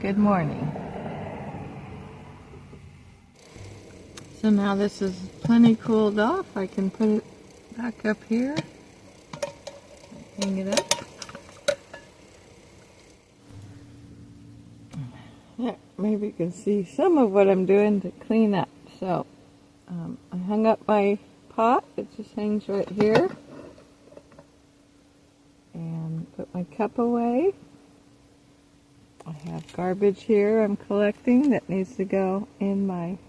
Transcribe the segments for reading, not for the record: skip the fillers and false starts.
Good morning. So now this is plenty cooled off. I can put it back up here. Hang it up. Yeah, maybe you can see some of what I'm doing to clean up. So I hung up my pot. It just hangs right here. And put my cup away. I have garbage here I'm collecting that needs to go in my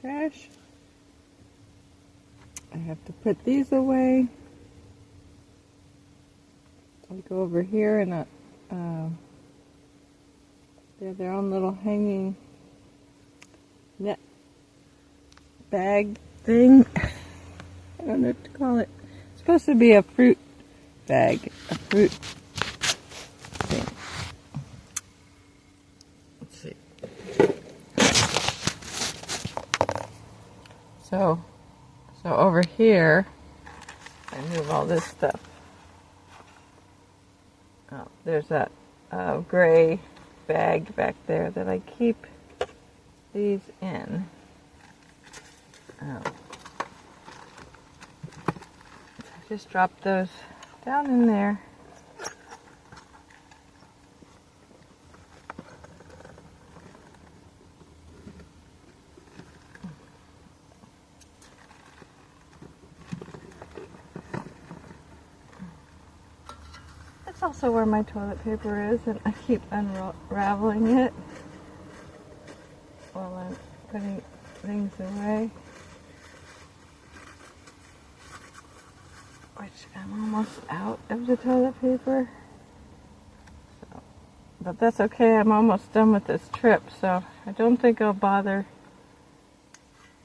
trash. I have to put these away. I go over here and they have their own little hanging net bag thing. I don't know what to call it. It's supposed to be a fruit bag, a fruit thing. Let's see. So over here, I move all this stuff. Oh, there's that gray bag back there that I keep these in. Just drop those down in there. That's also where my toilet paper is, and I keep unraveling it while I'm putting things away. Which I'm almost out of the toilet paper. So, but that's okay, I'm almost done with this trip, so I don't think I'll bother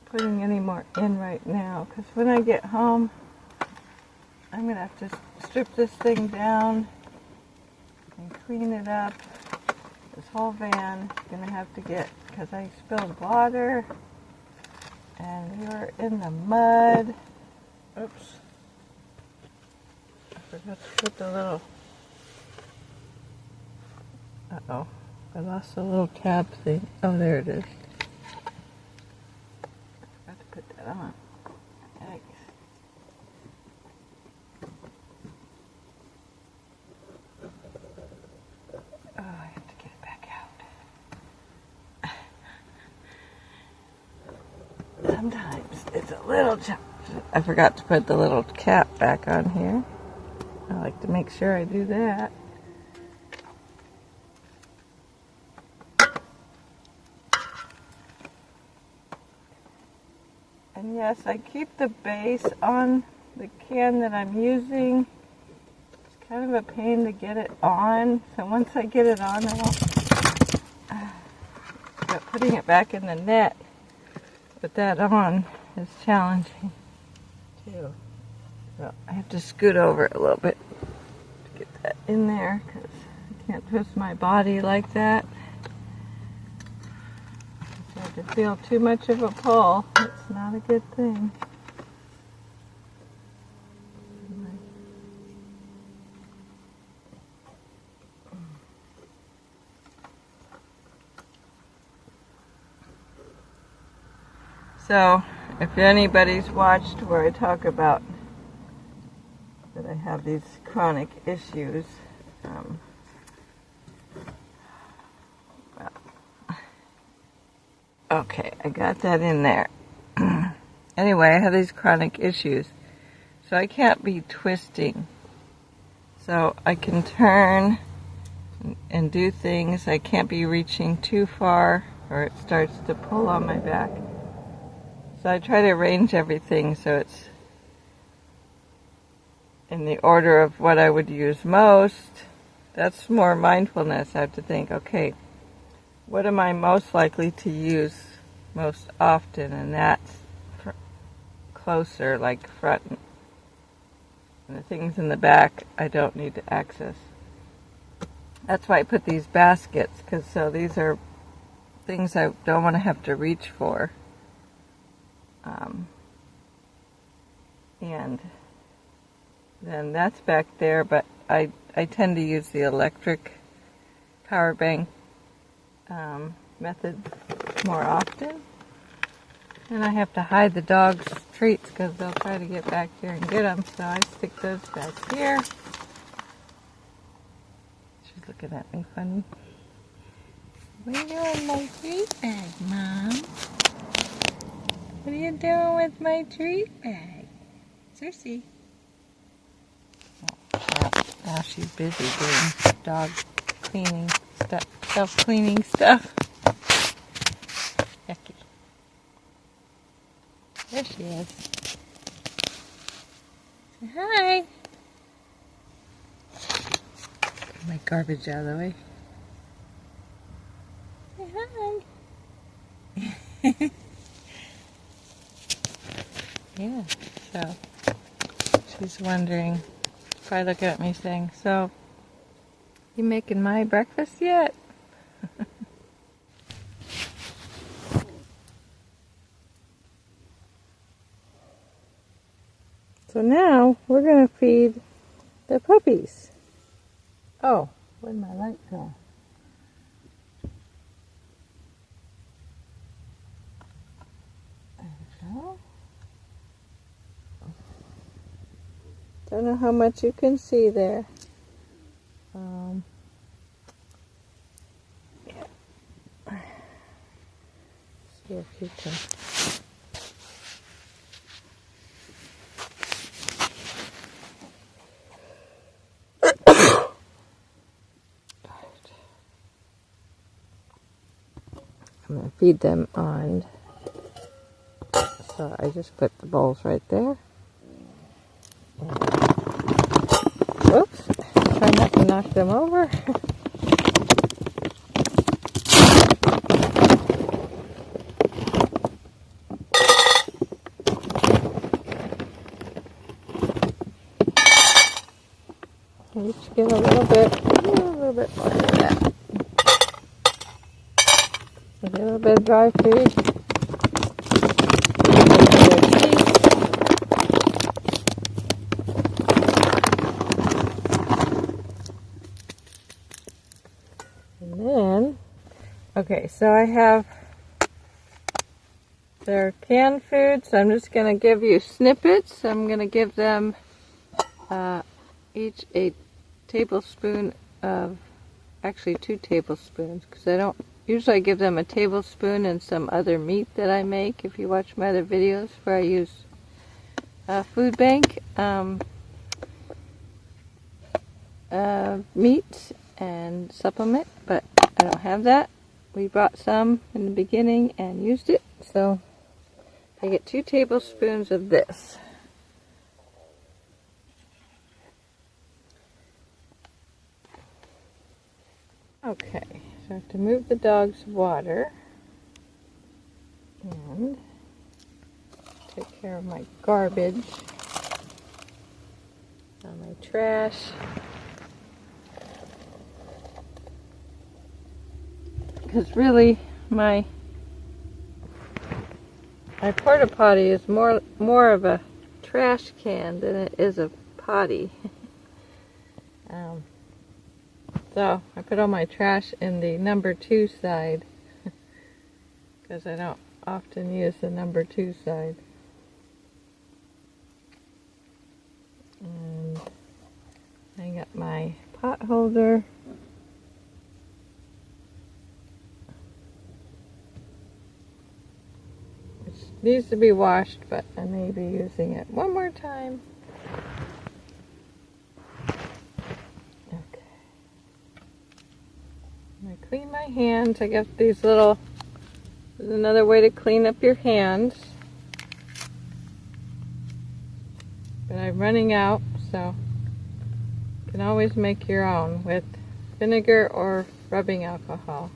putting any more in right now, because when I get home, I'm going to have to strip this thing down and clean it up. This whole van is going to have to get, because I spilled water and we were in the mud. Oops. I forgot to put the little, uh-oh, I lost the little tab thing. Oh, there it is. I forgot to put that on. Yikes. Oh, I have to get it back out. Sometimes it's a little challenge. I forgot to put the little cap back on here. I like to make sure I do that. And yes, I keep the base on the can that I'm using. It's kind of a pain to get it on. So once I get it on, I won't. But putting it back in the net with that on is challenging too. So I have to scoot over a little bit to get that in there, because I can't twist my body like that. If I have to feel too much of a pull, it's not a good thing. So, if anybody's watched where I talk about that I have these chronic issues, well, okay, I got that in there. Anyway, I have these chronic issues, so I can't be twisting. So I can turn and do things. I can't be reaching too far, or it starts to pull on my back. So I try to arrange everything so it's in the order of what I would use most. That's more mindfulness. I have to think, okay, what am I most likely to use most often? And that's closer, like front. And the things in the back, I don't need to access. That's why I put these baskets, because so these are things I don't want to have to reach for. And then that's back there, but I tend to use the electric power bank method more often. And I have to hide the dog's treats because they'll try to get back here and get them. So I stick those back here. She's looking at me funny. What are you doing with my treat bag, Mom? What are you doing with my treat bag? Cersei. Now she's busy doing dog cleaning stuff, self-cleaning stuff. Yucky. There she is. Say hi. Get my garbage out of the way. Say hi. Yeah, so she's wondering, probably looking at me saying, so, you making my breakfast yet? So now we're going to feed the puppies. Oh, where'd my light go? There we go. Don't know how much you can see there. See if you can. I'm going to feed them on. So I just put the bowls right there. Whoops, try not to knock them over. Each get a little bit more of that. A little bit of dry food. And then, okay, so I have their canned food, so I'm just going to give you snippets. I'm going to give them each a tablespoon of, actually 2 tablespoons, because I don't, usually I give them a tablespoon and some other meat that I make. If you watch my other videos where I use food bank meat and supplement, but I don't have that. We bought some in the beginning and used it, so I get 2 tablespoons of this. Okay, so I have to move the dog's water and take care of my garbage, my trash. Because really, my porta potty is more of a trash can than it is a potty. So I put all my trash in the number 2 side because I don't often use the number 2 side. And I got my pot holder. Which needs to be washed, but I may be using it one more time. I clean my hands. I got these little, there's another way to clean up your hands. But I'm running out, so you can always make your own with vinegar or rubbing alcohol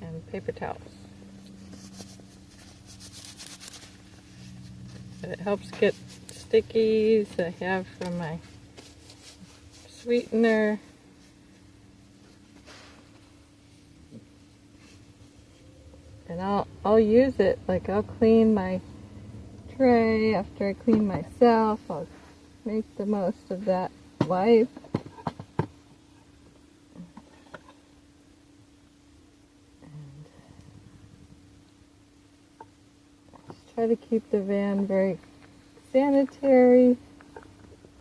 and paper towels. But it helps get stickies I have from my sweetener. And I'll use it, like I'll clean my tray after I clean myself. I'll make the most of that wipe. try to keep the van very sanitary.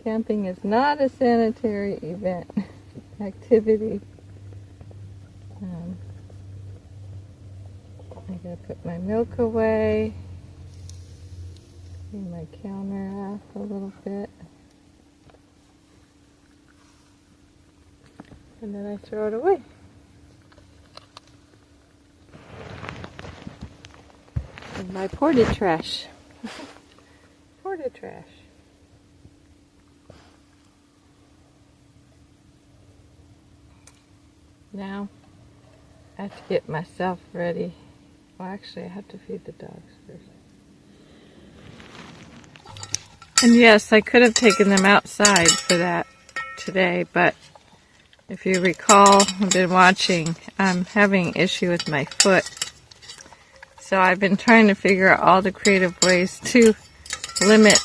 Camping is not a sanitary event, activity. I gotta put my milk away. Clean my counter off a little bit. And then I throw it away. And my porta trash. Porta trash. Now, I have to get myself ready. Well, actually, I have to feed the dogs first. And yes, I could have taken them outside for that today, but if you recall, I've been watching, I'm having an issue with my foot. So I've been trying to figure out all the creative ways to limit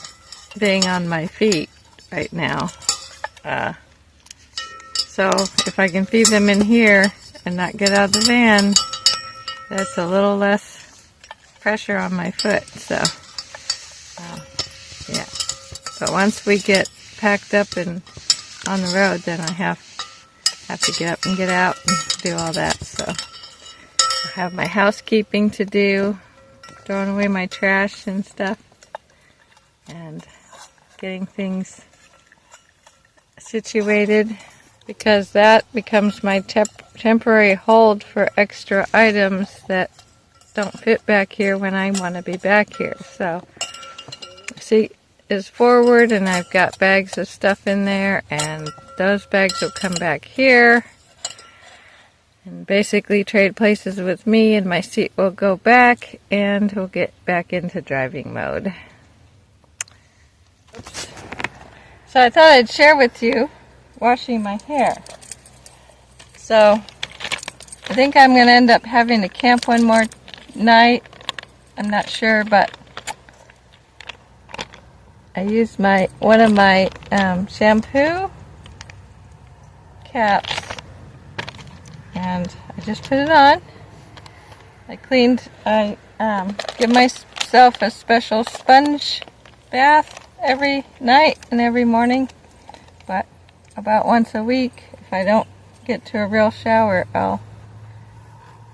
being on my feet right now. So if I can feed them in here and not get out of the van, that's a little less pressure on my foot. So, yeah. But once we get packed up and on the road, then I have to get up and get out and do all that. So I have my housekeeping to do, throwing away my trash and stuff, and getting things situated, because that becomes my temporary hold for extra items that don't fit back here when I want to be back here. So, see, is forward, and I've got bags of stuff in there, and those bags will come back here and basically trade places with me, and my seat will go back, and we'll get back into driving mode. Oops. So I thought I'd share with you washing my hair. So I think I'm going to end up having to camp one more night. I'm not sure, but I used one of my shampoo caps, and I just put it on. I give myself a special sponge bath every night and every morning, but about once a week, if I don't get to a real shower, I'll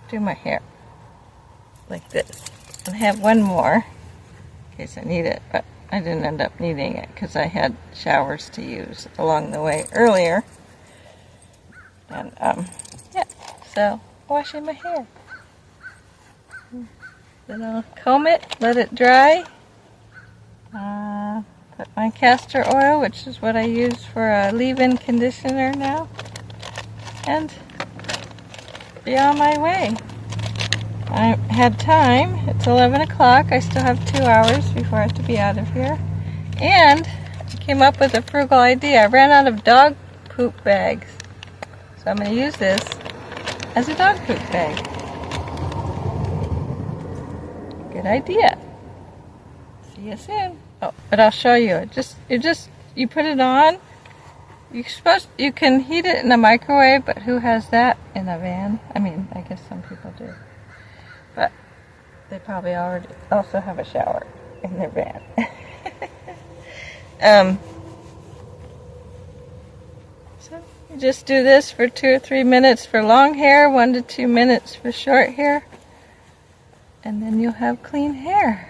do my hair like this. And I have one more in case I need it, but I didn't end up needing it because I had showers to use along the way earlier. And yeah, so washing my hair. Then I'll comb it, let it dry. Put my castor oil, which is what I use for a leave-in conditioner now, and be on my way. I had time. It's 11 o'clock. I still have 2 hours before I have to be out of here. And I came up with a frugal idea. I ran out of dog poop bags, so I'm going to use this as a dog poop bag. Good idea. See you soon. Oh, but I'll show you. You put it on. You can heat it in the microwave, but who has that in a van? I mean, I guess some people do. But they probably already also have a shower in their van. So you just do this for 2 or 3 minutes for long hair, 1 to 2 minutes for short hair, and then you'll have clean hair.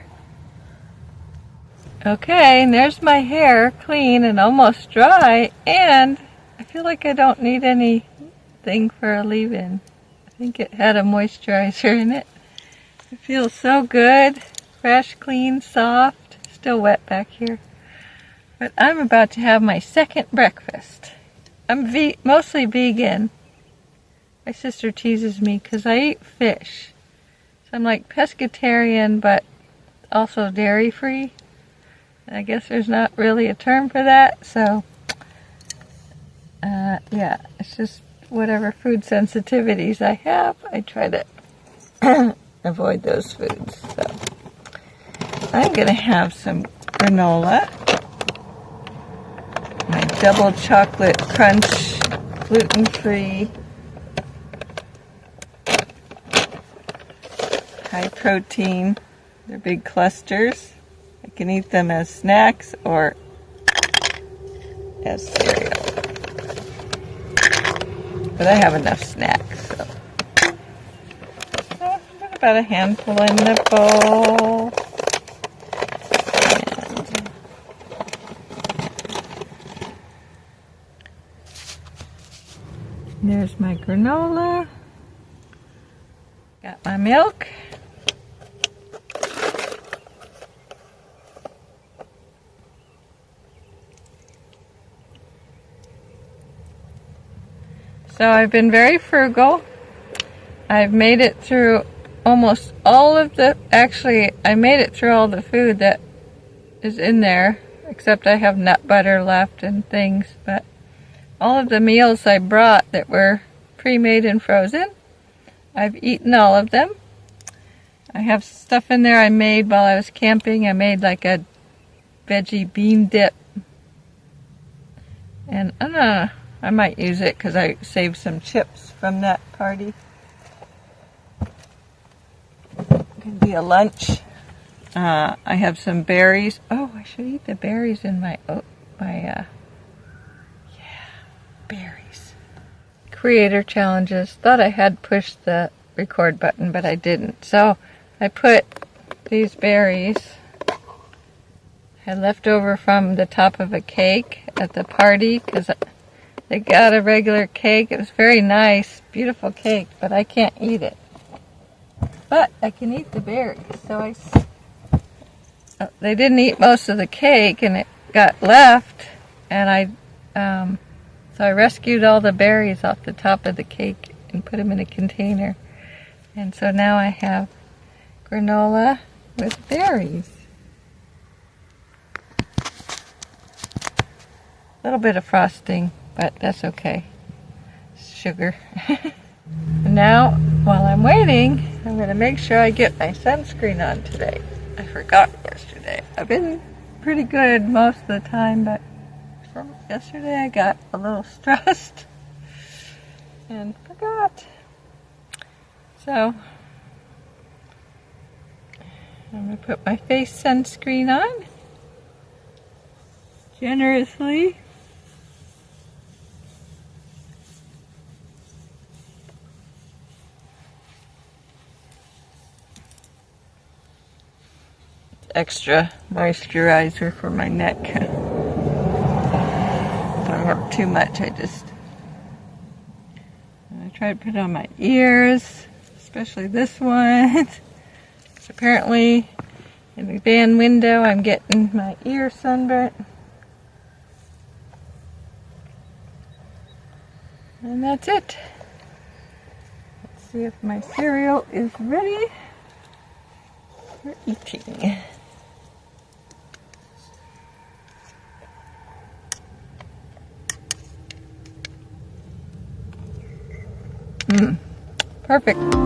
Okay, and there's my hair, clean and almost dry, and I feel like I don't need anything for a leave-in. I think it had a moisturizer in it. It feels so good, fresh, clean, soft, still wet back here. But I'm about to have my second breakfast. I'm mostly vegan. My sister teases me because I eat fish. So I'm like pescatarian, but also dairy-free. I guess there's not really a term for that, so yeah, it's just whatever food sensitivities I have, I try to avoid those foods. So I'm going to have some granola, my double chocolate crunch, gluten-free, high protein They're big clusters. I can eat them as snacks or as cereal. But I have enough snacks, so. Put about a handful in the bowl. And there's my granola. Got my milk. So I've been very frugal. I've made it through almost all of the, actually I made it through all the food that is in there, except I have nut butter left and things, but all of the meals I brought that were pre-made and frozen, I've eaten all of them. I have stuff in there I made while I was camping. I made like a veggie bean dip, and I might use it because I saved some chips from that party. Could be a lunch. I have some berries. Oh, I should eat the berries in my berries. Creator challenges. Thought I had pushed the record button, but I didn't. So I put these berries I had left over from the top of a cake at the party because they got a regular cake. It was very nice, beautiful cake, but I can't eat it. But I can eat the berries. So they didn't eat most of the cake, and it got left. And so I rescued all the berries off the top of the cake and put them in a container. And so now I have granola with berries. A little bit of frosting, but that's okay. Sugar. And now, while I'm waiting, I'm going to make sure I get my sunscreen on today. I forgot yesterday. I've been pretty good most of the time, but yesterday I got a little stressed and forgot. So, I'm going to put my face sunscreen on generously. Extra moisturizer for my neck. If I have too much, I try to put it on my ears, especially this one. Because apparently in the van window I'm getting my ear sunburnt. And that's it. Let's see if my cereal is ready for eating. Perfect.